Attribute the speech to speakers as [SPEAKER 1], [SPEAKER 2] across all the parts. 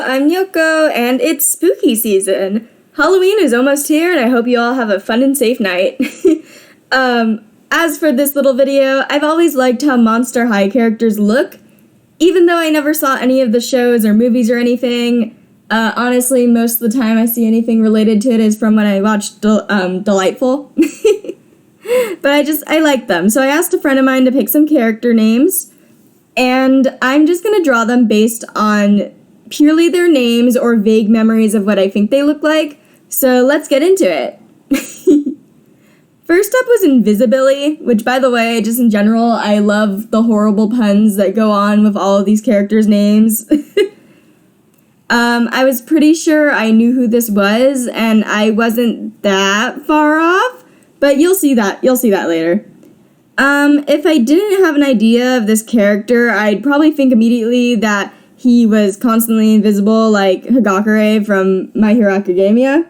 [SPEAKER 1] I'm Yoko, and it's spooky season. Halloween is almost here, and I hope you all have a fun and safe night. As for this little video, I've always liked how Monster High characters look. Even though I never saw any of the shows or movies or anything, honestly, most of the time I see anything related to it is from when I watched Delightful. But I like them, so I asked a friend of mine to pick some character names, and I'm just going to draw them based on purely their names or vague memories of what I think they look like. So let's get into it. First up was Invisibility, which, by the way, just in general, I love the horrible puns that go on with all of these characters' names. I was pretty sure I knew who this was, and I wasn't that far off, but you'll see that later. If I didn't have an idea of this character, I'd probably think immediately that he was constantly invisible like Hagakure from My Hero Academia.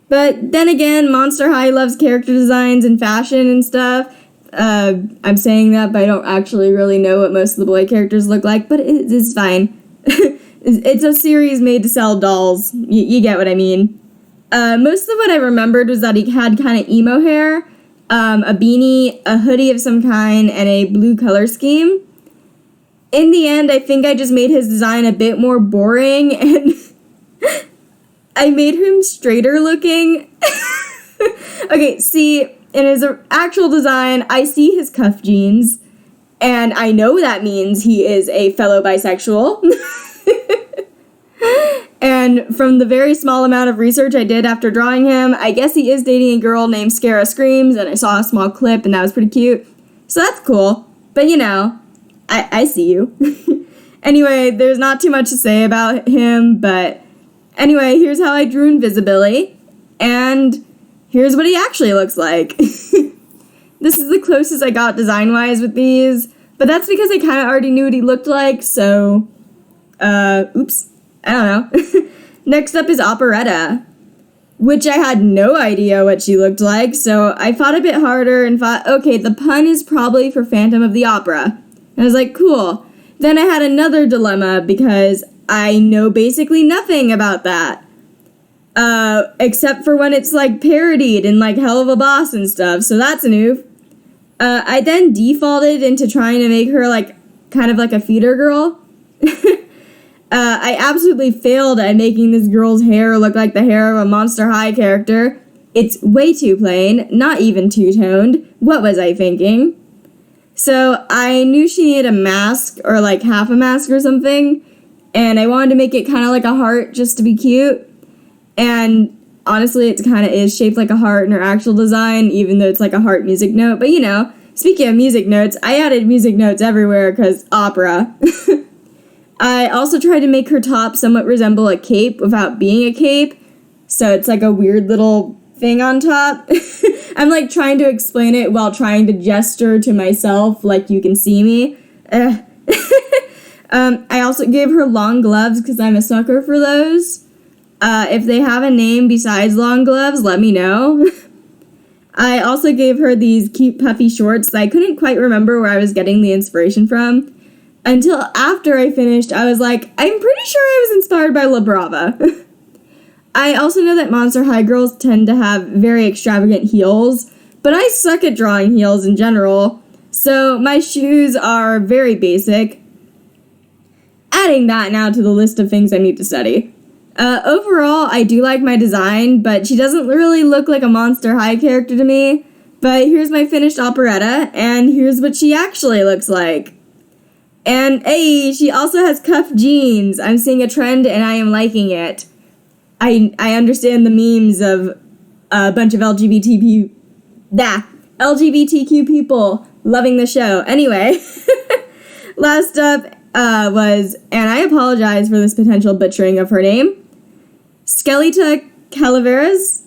[SPEAKER 1] But then again, Monster High loves character designs and fashion and stuff. I'm saying that, but I don't actually really know what most of the boy characters look like, but it's fine. It's a series made to sell dolls. You get what I mean. Most of what I remembered was that he had kind of emo hair, a beanie, a hoodie of some kind, and a blue color scheme. In the end, I think I just made his design a bit more boring, and I made him straighter looking. Okay, see, in his actual design, I see his cuff jeans, and I know that means he is a fellow bisexual. And from the very small amount of research I did after drawing him, I guess he is dating a girl named Scara Screams, and I saw a small clip, and that was pretty cute. So that's cool. But you know, I see you. Anyway, there's not too much to say about him, but anyway, here's how I drew Invisibility, and here's what he actually looks like. This is the closest I got design-wise with these, but that's because I kind of already knew what he looked like, so, oops, I don't know. Next up is Operetta, which I had no idea what she looked like, so I thought a bit harder and thought, okay, the pun is probably for Phantom of the Opera. And I was like, cool. Then I had another dilemma because I know basically nothing about that. Except for when it's like parodied in like Hell of a Boss and stuff, so that's a noof. I then defaulted into trying to make her like kind of like a feeder girl. I absolutely failed at making this girl's hair look like the hair of a Monster High character. It's way too plain, not even two-toned. What was I thinking? So I knew she needed a mask, or like half a mask or something, and I wanted to make it kind of like a heart just to be cute. And honestly, it kind of is shaped like a heart in her actual design, even though it's like a heart music note. But you know, speaking of music notes, I added music notes everywhere because opera. I also tried to make her top somewhat resemble a cape without being a cape, so it's like a weird little thing on top. I'm like trying to explain it while trying to gesture to myself like you can see me. I also gave her long gloves because I'm a sucker for those. If they have a name besides long gloves, let me know. I also gave her these cute puffy shorts that I couldn't quite remember where I was getting the inspiration from. Until after I finished, I was like, I'm pretty sure I was inspired by La Brava. I also know that Monster High girls tend to have very extravagant heels, but I suck at drawing heels in general, so my shoes are very basic. Adding that now to the list of things I need to study. Overall, I do like my design, but she doesn't really look like a Monster High character to me. But here's my finished Operetta, and here's what she actually looks like. And hey, she also has cuff jeans. I'm seeing a trend, and I am liking it. I understand the memes of a bunch of LGBTQ people loving the show. Anyway, last up was, and I apologize for this potential butchering of her name, Skeleta Calaveras,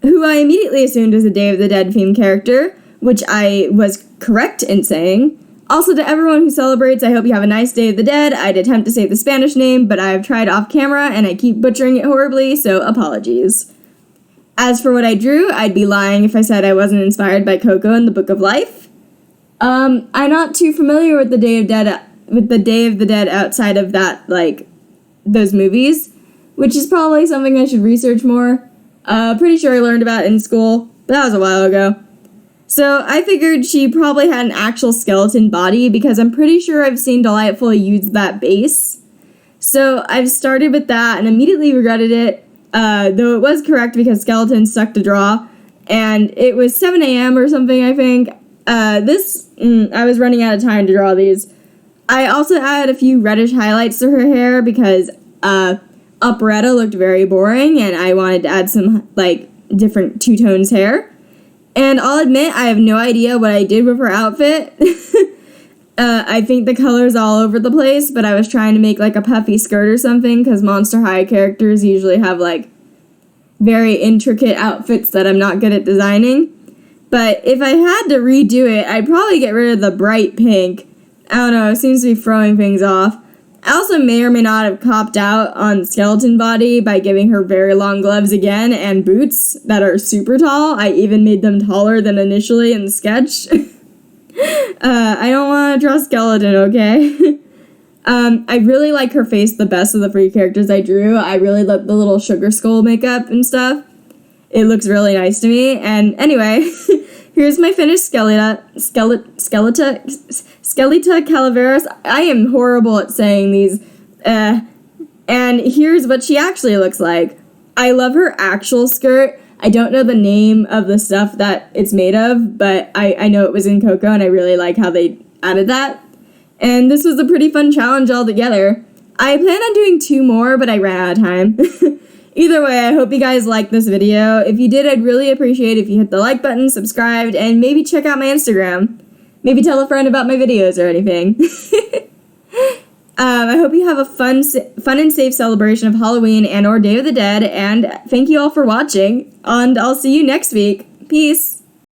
[SPEAKER 1] who I immediately assumed was a Day of the Dead themed character, which I was correct in saying. Also, to everyone who celebrates, I hope you have a nice Day of the Dead. I'd attempt to say the Spanish name, but I've tried off camera, and I keep butchering it horribly, so apologies. As for what I drew, I'd be lying if I said I wasn't inspired by Coco and the Book of Life. I'm not too familiar with the Day of the Dead outside of that, like, those movies, which is probably something I should research more. Pretty sure I learned about it in school, but that was a while ago. So I figured she probably had an actual skeleton body because I'm pretty sure I've seen Delightful use that base. So I've started with that and immediately regretted it, though it was correct because skeletons suck to draw. And it was 7 a.m. or something, I think. I was running out of time to draw these. I also added a few reddish highlights to her hair because Operetta looked very boring and I wanted to add some, like, different two-tones hair. And I'll admit, I have no idea what I did with her outfit. I think the color's all over the place, but I was trying to make, like, a puffy skirt or something because Monster High characters usually have, like, very intricate outfits that I'm not good at designing. But if I had to redo it, I'd probably get rid of the bright pink. I don't know, it seems to be throwing things off. I also may or may not have copped out on Skeleton Body by giving her very long gloves again and boots that are super tall. I even made them taller than initially in the sketch. I don't want to draw Skeleton, okay? I really like her face the best of the three characters I drew. I really love the little sugar skull makeup and stuff. It looks really nice to me. And anyway, here's my finished Skeleton Calaveras. I am horrible at saying these. And here's what she actually looks like. I love her actual skirt. I don't know the name of the stuff that it's made of, but I know it was in Coco, and I really like how they added that. And this was a pretty fun challenge altogether. I plan on doing 2 more, but I ran out of time. Either way, I hope you guys liked this video. If you did, I'd really appreciate if you hit the like button, subscribed, and maybe check out my Instagram. Maybe tell a friend about my videos or anything. I hope you have a fun and safe celebration of Halloween and or Day of the Dead, and thank you all for watching, and I'll see you next week. Peace!